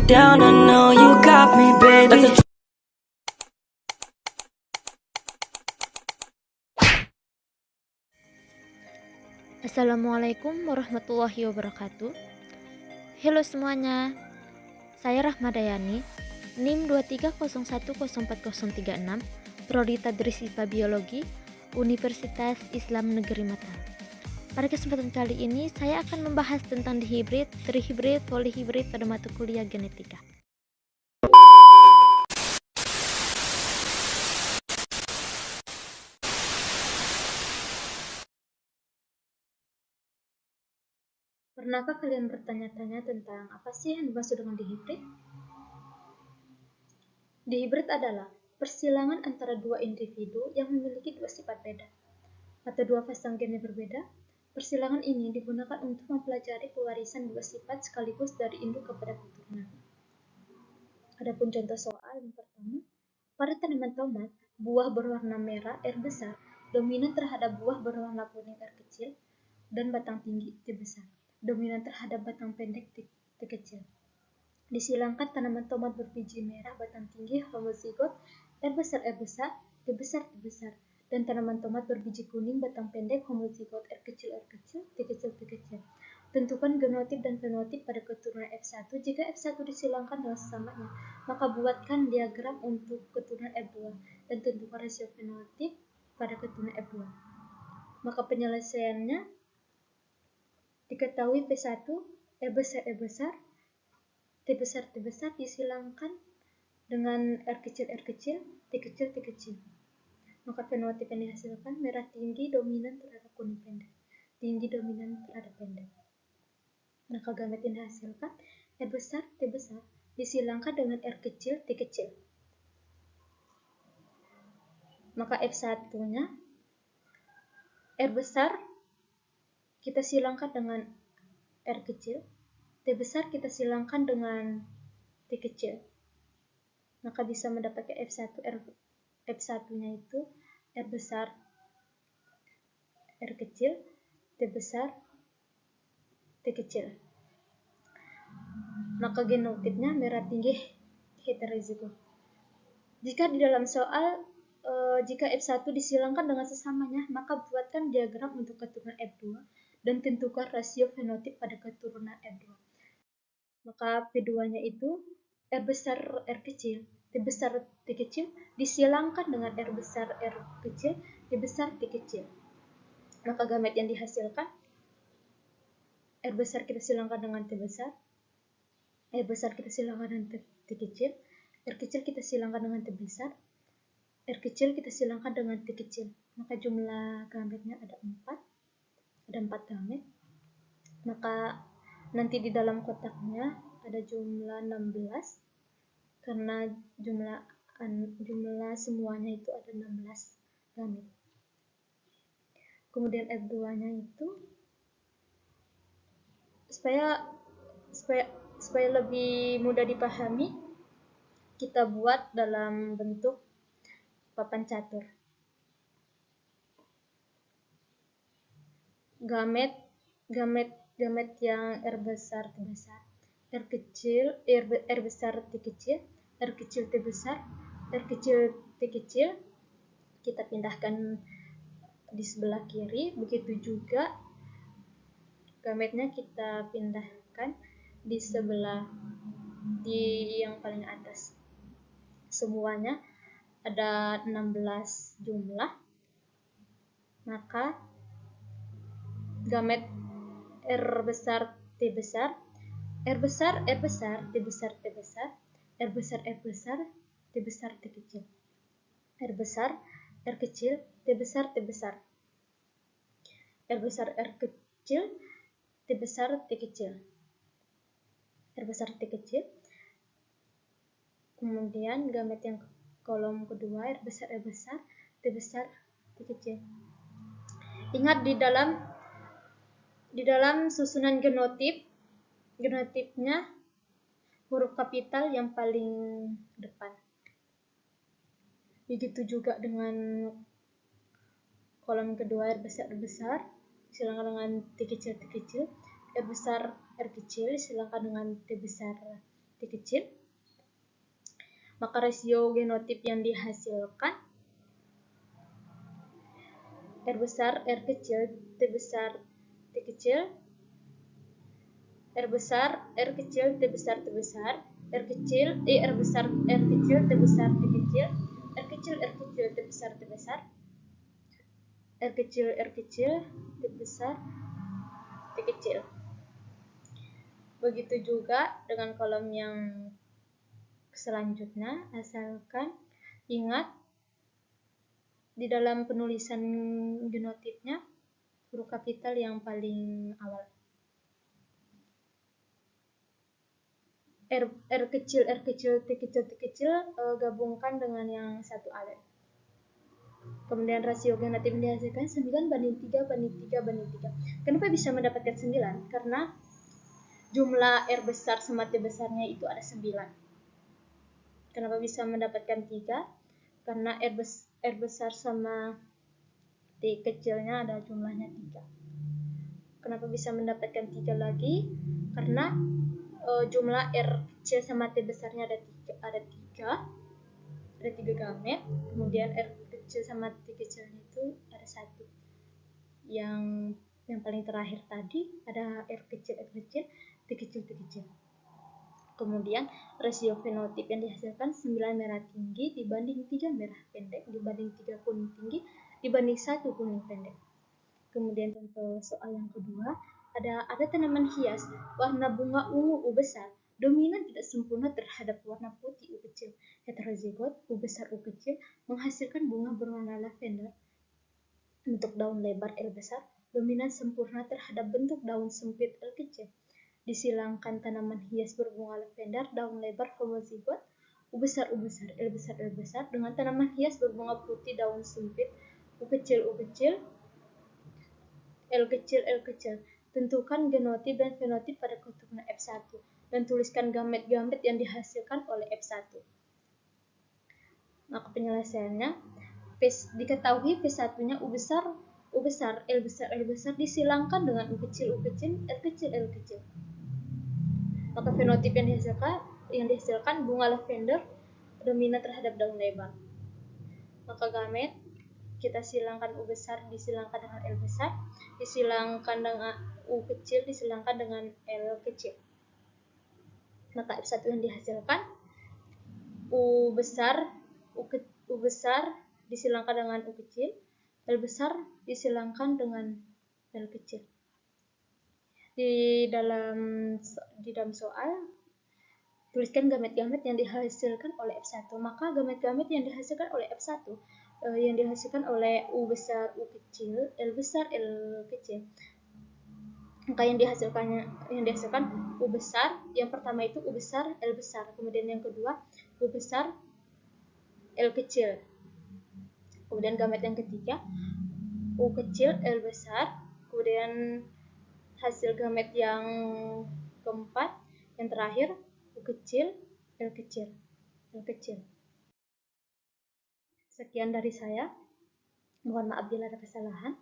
down, I know you got me, baby. Assalamualaikum warahmatullahi wabarakatuh. Halo semuanya, saya Rahmadayani, NIM 230104036, Prodi Tadris IPA Biologi, Universitas Islam Negeri Mataram. Pada kesempatan kali ini, saya akan membahas tentang dihibrid, trihibrid, polihibrid pada mata kuliah genetika. Pernahkah kalian bertanya-tanya tentang apa sih yang dimaksud dengan dihibrid? Dihibrid adalah persilangan antara dua individu yang memiliki dua sifat beda atau dua pasang gen yang berbeda. Persilangan ini digunakan untuk mempelajari pewarisan dua sifat sekaligus dari induk kepada keturunan. Adapun contoh soal yang pertama, pada tanaman tomat, buah berwarna merah R besar dominan terhadap buah berwarna kuning R kecil dan batang tinggi T besar dominan terhadap batang pendek T kecil. Disilangkan tanaman tomat berbiji merah batang tinggi homozigot R besar T besar T besar dan tanaman tomat berbiji kuning batang pendek homozigot R kecil T kecil T kecil. Tentukan genotip dan fenotip pada keturunan F1. Jika F1 disilangkan dengan sesamanya, maka buatkan diagram untuk keturunan F2 dan tentukan rasio fenotip pada keturunan F2. Maka penyelesaiannya diketahui P1 R besar T besar disilangkan dengan R kecil T kecil. Maka fenotip yang dihasilkan merah tinggi dominan terhadap kuning pendek, tinggi dominan terhadap pendek. Maka gamet yang dihasilkan R besar T besar disilangkan dengan R kecil T kecil. Maka F1-nya R besar kita silangkan dengan R kecil, T besar kita silangkan dengan T kecil. Maka bisa mendapatkan F1-nya itu R besar R kecil, T besar T kecil. Maka genotipnya merah tinggi heterozigot. Jika di dalam soal jika F1 disilangkan dengan sesamanya, maka buatkan diagram untuk keturunan F2 dan tentukan rasio fenotip pada keturunan F2. Maka P2-nya itu R besar R kecil, T besar T kecil disilangkan dengan R besar R kecil, T besar T kecil. Maka gamet yang dihasilkan R besar kita silangkan dengan T besar, R besar kita silangkan dengan T kecil, R kecil kita silangkan dengan T besar, R kecil kita silangkan dengan T kecil. Maka jumlah gametnya ada 4 gamet. Maka nanti di dalam kotaknya ada jumlah 16 karena jumlah semuanya itu ada 16 gamet. Kemudian F2-nya itu supaya lebih mudah dipahami, kita buat dalam bentuk papan catur. Gamet yang R besar T besar, R kecil R besar T kecil, R kecil T besar, R kecil T kecil kita pindahkan di sebelah kiri. Begitu juga gametnya kita pindahkan di yang paling atas. Semuanya ada 16 jumlah. Maka gamet R besar T besar, R besar T besar, R besar T besar, T besar T kecil, R besar R kecil, T besar T besar, R besar R kecil, T besar T kecil, R besar T kecil. Kemudian gamet yang kolom kedua R besar T besar T kecil. Ingat di dalam susunan genotipnya huruf kapital yang paling depan. Begitu juga dengan kolom kedua R besar silangkan dengan T kecil, R besar R kecil silangkan dengan T besar T kecil, maka rasio genotip yang dihasilkan R besar, R kecil, T besar, T kecil, R besar, R kecil, T besar, T besar, R kecil, R besar, R kecil, T besar, T kecil, R kecil, R kecil, T besar, T besar, R kecil, R kecil, T besar, T kecil. Begitu juga dengan kolom yang selanjutnya, asalkan ingat di dalam penulisan genotipnya huruf kapital yang paling awal. R kecil, R kecil, T kecil, T kecil gabungkan dengan yang satu alef. Kemudian rasio genotip yang dihasilkan 9:3 banding 3 banding 3. Kenapa bisa mendapatkan 9? Karena jumlah R besar sama T besarnya itu ada 9. Kenapa bisa mendapatkan 3? Karena R besar sama T kecilnya ada jumlahnya 3. Kenapa bisa mendapatkan 3 lagi? Karena jumlah R kecil sama T besarnya ada 3 gamet. Kemudian R kecil sama T kecilnya itu ada 1. Yang paling terakhir tadi ada R kecil, T kecil, T kecil. Kemudian rasio fenotip yang dihasilkan 9 merah tinggi dibanding 3 merah pendek, dibanding 3 kuning tinggi, dibanding 1 kuning pendek. Kemudian contoh soal yang kedua, ada tanaman hias warna bunga ungu U besar, dominan tidak sempurna terhadap warna putih U kecil, heterozigot U besar U kecil menghasilkan bunga berwarna lavender. Bentuk daun lebar L besar, dominan sempurna terhadap bentuk daun sempit L kecil. Disilangkan tanaman hias berbunga lavender, daun lebar homozigot U besar, L besar dengan tanaman hias berbunga putih, daun sempit U kecil, L kecil. Tentukan genotip dan fenotip pada keturunan F1 dan tuliskan gamet-gamet yang dihasilkan oleh F1. Maka penyelesaiannya, diketahui P1-nya U besar, L besar disilangkan dengan U kecil, L kecil. Maka fenotip yang dihasilkan bunga lavender dominan terhadap daun lebar. Maka gamet kita silangkan U besar disilangkan dengan L besar, disilangkan dengan U kecil disilangkan dengan L kecil. Maka F1 yang dihasilkan U besar disilangkan dengan U kecil, L besar disilangkan dengan L kecil. Di dalam soal tuliskan gamet-gamet yang dihasilkan oleh F1. Maka gamet-gamet yang dihasilkan oleh F1 yang dihasilkan oleh U besar U kecil, L besar L kecil. Maka yang dihasilkan U besar, yang pertama itu U besar L besar, kemudian yang kedua U besar L kecil. Kemudian gamet yang ketiga U kecil L besar, kemudian hasil gamet yang keempat, yang terakhir U kecil, L kecil. Sekian dari saya. Mohon maaf bila ada kesalahan.